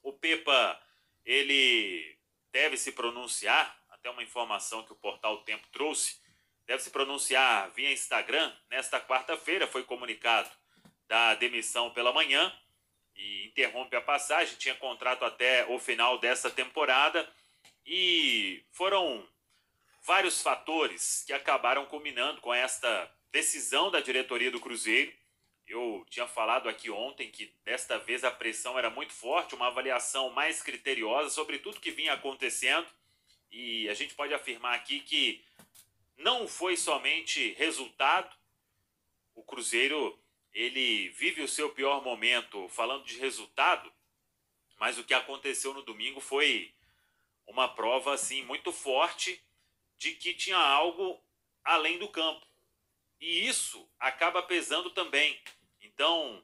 O Pepa, ele deve se pronunciar, até uma informação que o portal Tempo trouxe, deve se pronunciar via Instagram. Nesta quarta-feira foi comunicado da demissão pela manhã e interrompe a passagem. Tinha contrato até o final dessa temporada e foram vários fatores que acabaram culminando com esta decisão da diretoria do Cruzeiro. Eu tinha falado aqui ontem que desta vez a pressão era muito forte, uma avaliação mais criteriosa sobre tudo que vinha acontecendo. E a gente pode afirmar aqui que não foi somente resultado. O Cruzeiro, ele vive o seu pior momento falando de resultado, mas o que aconteceu no domingo foi uma prova assim muito forte de que tinha algo além do campo. E isso acaba pesando também. Então,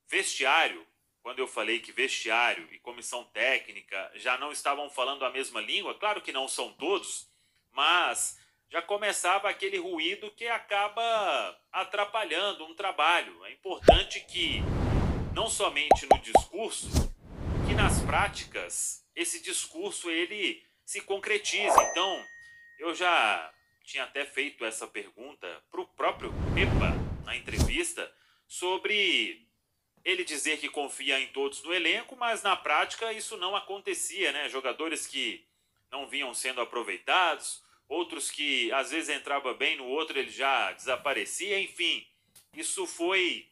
vestiário, quando eu falei que vestiário e comissão técnica já não estavam falando a mesma língua, claro que não são todos, mas já começava aquele ruído que acaba atrapalhando um trabalho. É importante que, não somente no discurso, que nas práticas esse discurso ele se concretize. Então, eu já tinha até feito essa pergunta para o próprio Pepa na entrevista sobre ele dizer que confia em todos no elenco, mas na prática isso não acontecia, né? Jogadores que não vinham sendo aproveitados, outros que às vezes entrava bem, no outro ele já desaparecia, enfim. Isso foi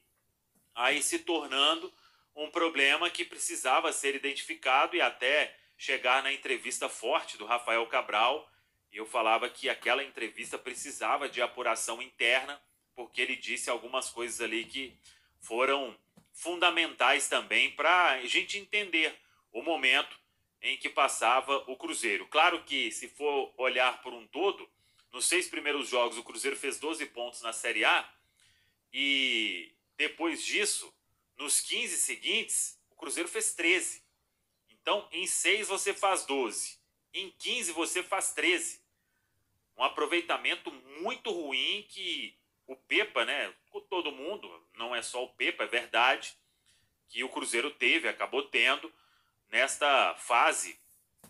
aí se tornando um problema que precisava ser identificado e até chegar na entrevista forte do Rafael Cabral. Eu falava que aquela entrevista precisava de apuração interna, porque ele disse algumas coisas ali que foram fundamentais também para a gente entender o momento em que passava o Cruzeiro. Claro que, se for olhar por um todo, nos 6 primeiros jogos o Cruzeiro fez 12 pontos na Série A e depois disso, nos 15 seguintes, o Cruzeiro fez 13. Então, em 6 você faz 12, em 15 você faz 13. Um aproveitamento muito ruim que o Pepa, né, todo mundo, não é só o Pepa, é verdade, que o Cruzeiro teve, acabou tendo, nesta fase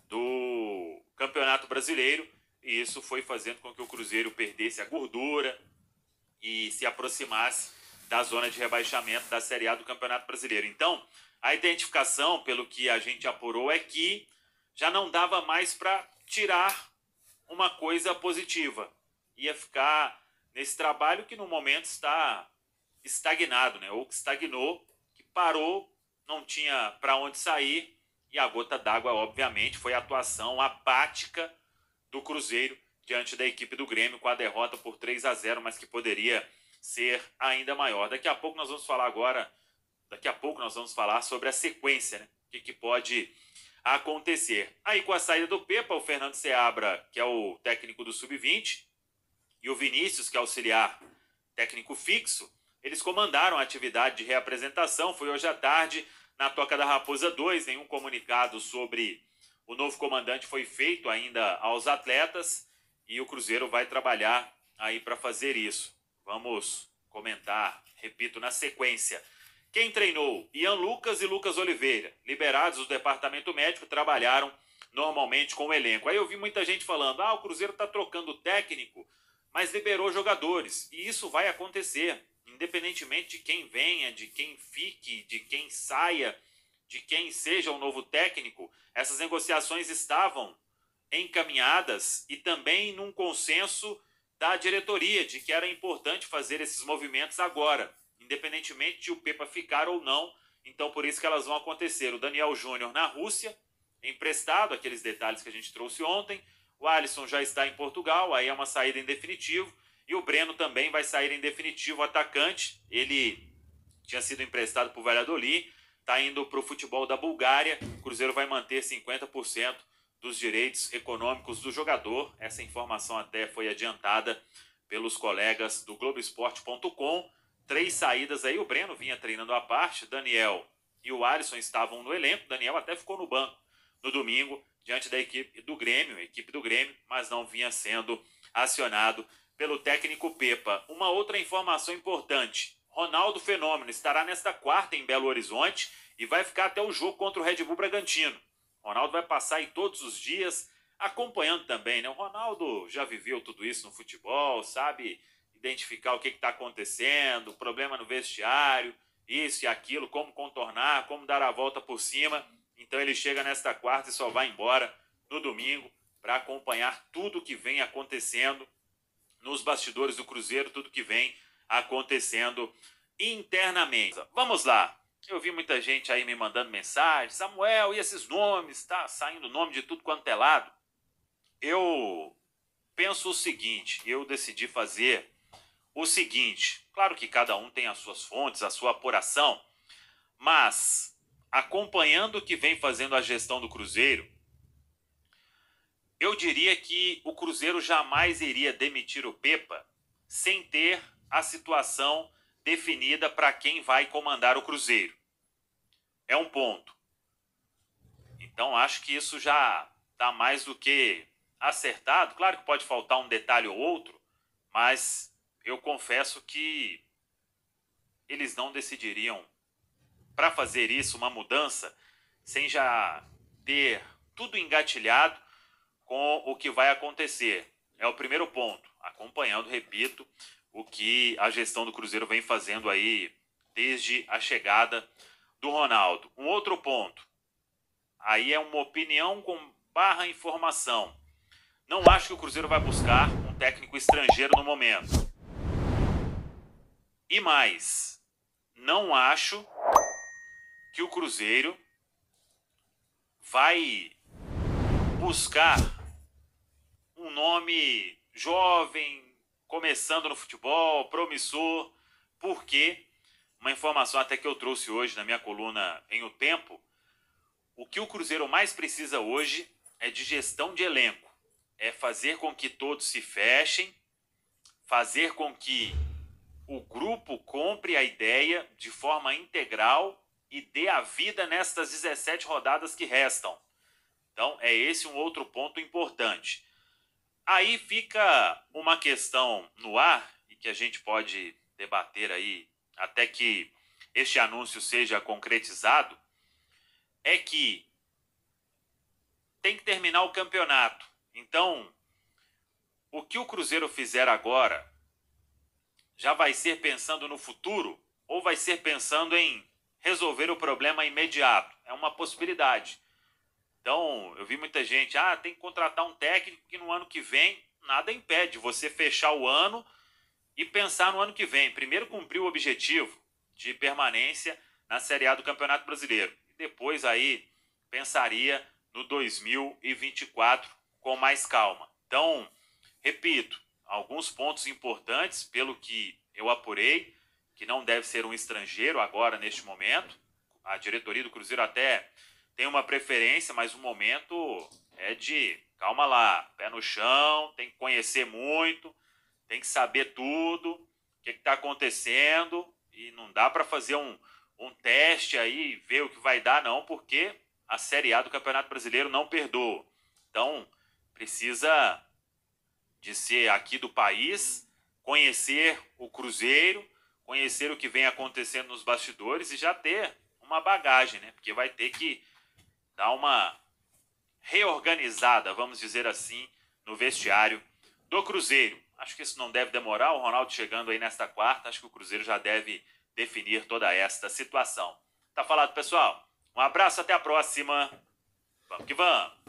do Campeonato Brasileiro, e isso foi fazendo com que o Cruzeiro perdesse a gordura e se aproximasse da zona de rebaixamento da Série A do Campeonato Brasileiro. Então, a identificação, pelo que a gente apurou, é que já não dava mais para tirar uma coisa positiva. Ia ficar nesse trabalho que no momento está estagnado, né? Ou que estagnou, que parou, não tinha para onde sair, e a gota d'água, obviamente, foi a atuação apática do Cruzeiro diante da equipe do Grêmio, com a derrota por 3-0, mas que poderia ser ainda maior. Daqui a pouco nós vamos falar sobre a sequência, né? O que pode acontecer. Aí, com a saída do Pepa, o Fernando Seabra, que é o técnico do Sub-20, e o Vinícius, que é auxiliar técnico fixo, eles comandaram a atividade de reapresentação. Foi hoje à tarde na Toca da Raposa 2. Nenhum comunicado sobre o novo comandante foi feito ainda aos atletas e o Cruzeiro vai trabalhar aí para fazer isso. Vamos comentar, repito, na sequência. Quem treinou? Ian Lucas e Lucas Oliveira, liberados do departamento médico, trabalharam normalmente com o elenco. Aí eu vi muita gente falando, o Cruzeiro está trocando técnico, mas liberou jogadores. E isso vai acontecer, independentemente de quem venha, de quem fique, de quem saia, de quem seja o novo técnico. Essas negociações estavam encaminhadas e também num consenso da diretoria de que era importante fazer esses movimentos agora, independentemente de o Pepa ficar ou não. Então, por isso que elas vão acontecer. O Daniel Júnior na Rússia, emprestado, aqueles detalhes que a gente trouxe ontem. O Alisson já está em Portugal, aí é uma saída em definitivo. E o Breno também vai sair em definitivo, o atacante. Ele tinha sido emprestado para o Valladolid, está indo para o futebol da Bulgária. O Cruzeiro vai manter 50% dos direitos econômicos do jogador. Essa informação até foi adiantada pelos colegas do Globoesporte.com. 3 saídas aí, o Breno vinha treinando à parte, Daniel e o Alisson estavam no elenco. Daniel até ficou no banco no domingo, diante da equipe do Grêmio, mas não vinha sendo acionado pelo técnico Pepa. Uma outra informação importante: Ronaldo Fenômeno estará nesta quarta em Belo Horizonte e vai ficar até o jogo contra o Red Bull Bragantino. O Ronaldo vai passar aí todos os dias acompanhando também, né? O Ronaldo já viveu tudo isso no futebol, sabe identificar o que está acontecendo, problema no vestiário, isso e aquilo, como contornar, como dar a volta por cima. Então ele chega nesta quarta e só vai embora no domingo para acompanhar tudo que vem acontecendo nos bastidores do Cruzeiro, tudo que vem acontecendo internamente. Vamos lá. Eu vi muita gente aí me mandando mensagem. Samuel, e esses nomes? Tá saindo nome de tudo quanto é lado. Eu penso o seguinte, eu decidi fazer o seguinte. Claro que cada um tem as suas fontes, a sua apuração, mas acompanhando o que vem fazendo a gestão do Cruzeiro, eu diria que o Cruzeiro jamais iria demitir o Pepa sem ter a situação definida para quem vai comandar o Cruzeiro. É um ponto. Então acho que isso já está mais do que acertado. Claro que pode faltar um detalhe ou outro, mas eu confesso que eles não decidiriam para fazer isso, uma mudança, sem já ter tudo engatilhado com o que vai acontecer. É o primeiro ponto, acompanhando, repito, o que a gestão do Cruzeiro vem fazendo aí desde a chegada do Ronaldo. Um outro ponto, aí é uma opinião com barra informação. Não acho que o Cruzeiro vai buscar um técnico estrangeiro no momento. E mais, não acho que o Cruzeiro vai buscar um nome jovem, começando no futebol, promissor, porque uma informação até que eu trouxe hoje na minha coluna em O Tempo, o que o Cruzeiro mais precisa hoje é de gestão de elenco, é fazer com que todos se fechem, fazer com que o grupo compre a ideia de forma integral e dê a vida nestas 17 rodadas que restam. Então, é esse um outro ponto importante. Aí fica uma questão no ar, e que a gente pode debater aí até que este anúncio seja concretizado, é que tem que terminar o campeonato. Então, o que o Cruzeiro fizer agora já vai ser pensando no futuro ou vai ser pensando em resolver o problema imediato? É uma possibilidade. Então, eu vi muita gente, tem que contratar um técnico que no ano que vem, nada impede você fechar o ano e pensar no ano que vem. Primeiro cumprir o objetivo de permanência na Série A do Campeonato Brasileiro. E depois aí pensaria no 2024 com mais calma. Então, repito, alguns pontos importantes, pelo que eu apurei, que não deve ser um estrangeiro agora neste momento. A diretoria do Cruzeiro até tem uma preferência, mas o momento é de calma lá, pé no chão, tem que conhecer muito, tem que saber tudo, o que está acontecendo, e não dá para fazer um teste aí, ver o que vai dar não, porque a Série A do Campeonato Brasileiro não perdoa. Então, precisa de ser aqui do país, conhecer o Cruzeiro, conhecer o que vem acontecendo nos bastidores e já ter uma bagagem, né? Porque vai ter que dar uma reorganizada, vamos dizer assim, no vestiário do Cruzeiro. Acho que isso não deve demorar, o Ronaldo chegando aí nesta quarta, acho que o Cruzeiro já deve definir toda esta situação. Tá falado, pessoal? Um abraço, até a próxima. Vamos que vamos!